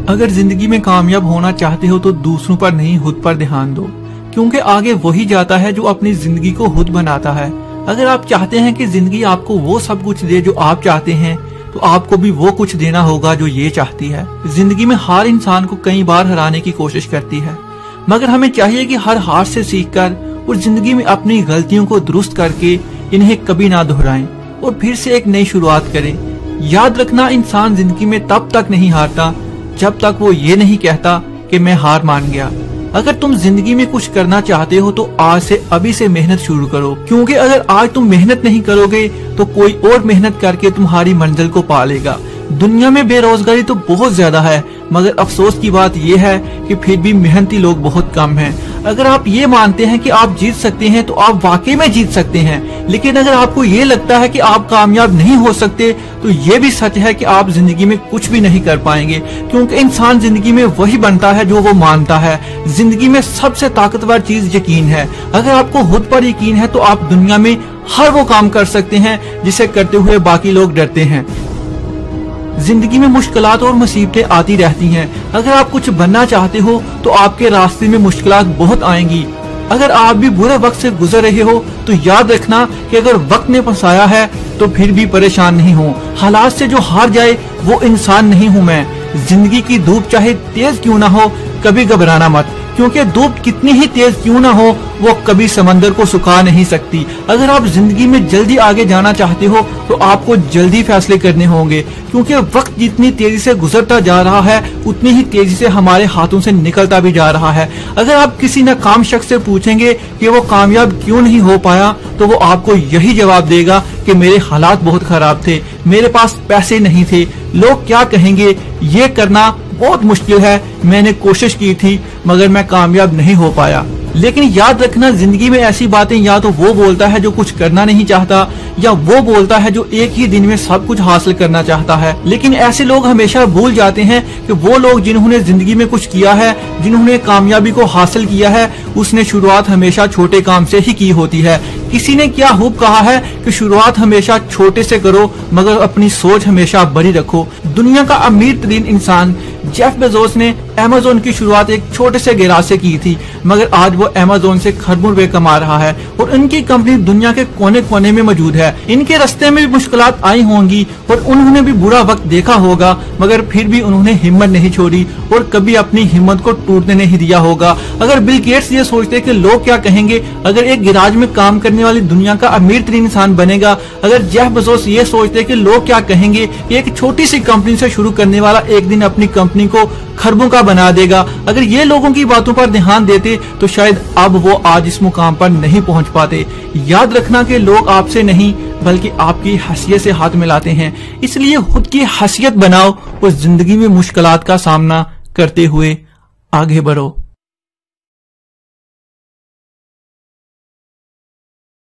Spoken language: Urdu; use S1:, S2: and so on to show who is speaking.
S1: اگر زندگی میں کامیاب ہونا چاہتے ہو تو دوسروں پر نہیں خود پر دھیان دو، کیونکہ آگے وہی جاتا ہے جو اپنی زندگی کو خود بناتا ہے۔ اگر آپ چاہتے ہیں کہ زندگی آپ کو وہ سب کچھ دے جو آپ چاہتے ہیں تو آپ کو بھی وہ کچھ دینا ہوگا جو یہ چاہتی ہے۔ زندگی میں ہر انسان کو کئی بار ہرانے کی کوشش کرتی ہے، مگر ہمیں چاہیے کہ ہر ہار سے سیکھ کر اور زندگی میں اپنی غلطیوں کو درست کر کے انہیں کبھی نہ دہرائیں اور پھر سے ایک نئی شروعات کریں۔ یاد رکھنا، انسان زندگی میں تب تک نہیں ہارتا جب تک وہ یہ نہیں کہتا کہ میں ہار مان گیا۔ اگر تم زندگی میں کچھ کرنا چاہتے ہو تو آج سے ابھی سے محنت شروع کرو، کیونکہ اگر آج تم محنت نہیں کرو گے تو کوئی اور محنت کر کے تمہاری منزل کو پا لے گا۔ دنیا میں بے روزگاری تو بہت زیادہ ہے، مگر افسوس کی بات یہ ہے کہ پھر بھی محنتی لوگ بہت کم ہیں۔ اگر آپ یہ مانتے ہیں کہ آپ جیت سکتے ہیں تو آپ واقعی میں جیت سکتے ہیں، لیکن اگر آپ کو یہ لگتا ہے کہ آپ کامیاب نہیں ہو سکتے تو یہ بھی سچ ہے کہ آپ زندگی میں کچھ بھی نہیں کر پائیں گے، کیونکہ انسان زندگی میں وہی بنتا ہے جو وہ مانتا ہے۔ زندگی میں سب سے طاقتور چیز یقین ہے۔ اگر آپ کو خود پر یقین ہے تو آپ دنیا میں ہر وہ کام کر سکتے ہیں جسے کرتے ہوئے باقی لوگ ڈرتے ہیں۔ زندگی میں مشکلات اور مصیبتیں آتی رہتی ہیں۔ اگر آپ کچھ بننا چاہتے ہو تو آپ کے راستے میں مشکلات بہت آئیں گی۔ اگر آپ بھی برے وقت سے گزر رہے ہو تو یاد رکھنا کہ اگر وقت نے پھنسایا ہے تو پھر بھی پریشان نہیں ہو۔ حالات سے جو ہار جائے وہ انسان نہیں ہوں میں۔ زندگی کی دھوپ چاہے تیز کیوں نہ ہو کبھی گھبرانا مت، کیونکہ دھوپ کتنی ہی تیز کیوں نہ ہو وہ کبھی سمندر کو سکھا نہیں سکتی۔ اگر آپ زندگی میں جلدی آگے جانا چاہتے ہو تو آپ کو جلدی فیصلے کرنے ہوں گے، کیونکہ وقت جتنی تیزی سے گزرتا جا رہا ہے اتنی ہی تیزی سے ہمارے ہاتھوں سے نکلتا بھی جا رہا ہے۔ اگر آپ کسی ناکام شخص سے پوچھیں گے کہ وہ کامیاب کیوں نہیں ہو پایا تو وہ آپ کو یہی جواب دے گا کہ میرے حالات بہت خراب تھے، میرے پاس پیسے نہیں تھے، لوگ کیا کہیں گے، یہ کرنا بہت مشکل ہے، میں نے کوشش کی تھی مگر میں کامیاب نہیں ہو پایا۔ لیکن یاد رکھنا، زندگی میں ایسی باتیں یا تو وہ بولتا ہے جو کچھ کرنا نہیں چاہتا، یا وہ بولتا ہے جو ایک ہی دن میں سب کچھ حاصل کرنا چاہتا ہے۔ لیکن ایسے لوگ ہمیشہ بھول جاتے ہیں کہ وہ لوگ جنہوں نے زندگی میں کچھ کیا ہے، جنہوں نے کامیابی کو حاصل کیا ہے، اس نے شروعات ہمیشہ چھوٹے کام سے ہی کی ہوتی ہے۔ کسی نے کیا خوب کہا ہے کہ شروعات ہمیشہ چھوٹے سے کرو مگر اپنی سوچ ہمیشہ بڑی رکھو۔ دنیا کا امیر ترین انسان جیف بیزوس نے ایمیزون کی شروعات ایک چھوٹے سے گیراج سے کی تھی، مگر آج وہ ایمیزون سے کھربوں روپے کما رہا ہے اور ان کی کمپنی دنیا کے کونے کونے میں موجود ہے۔ ان کے راستے میں بھی مشکلات آئی ہوں گی اور انہوں نے بھی برا وقت دیکھا ہوگا، مگر پھر بھی انہوں نے ہمت نہیں چھوڑی اور کبھی اپنی ہمت کو ٹوٹنے نہیں دیا ہوگا۔ اگر بل گیٹس یہ سوچتے کہ لوگ کیا کہیں گے اگر ایک گیراج میں کام کرنے والی دنیا کا امیر ترین انسان بنے گا، اگر جیف بیزوس یہ سوچتے کہ لوگ کیا کہیں گے کہ ایک چھوٹی سی کمپنی سے شروع کرنے والا ایک دن اپنی کمپنی کو کھربوں کا بنا دے گا، اگر یہ لوگوں کی باتوں پر دھیان دیتے تو شاید اب وہ آج اس مقام پر نہیں پہنچ پاتے۔ یاد رکھنا کہ لوگ آپ سے نہیں بلکہ آپ کی حیثیت سے ہاتھ ملاتے ہیں، اس لیے خود کی حیثیت بناؤ اور زندگی میں مشکلات کا سامنا کرتے ہوئے آگے بڑھو۔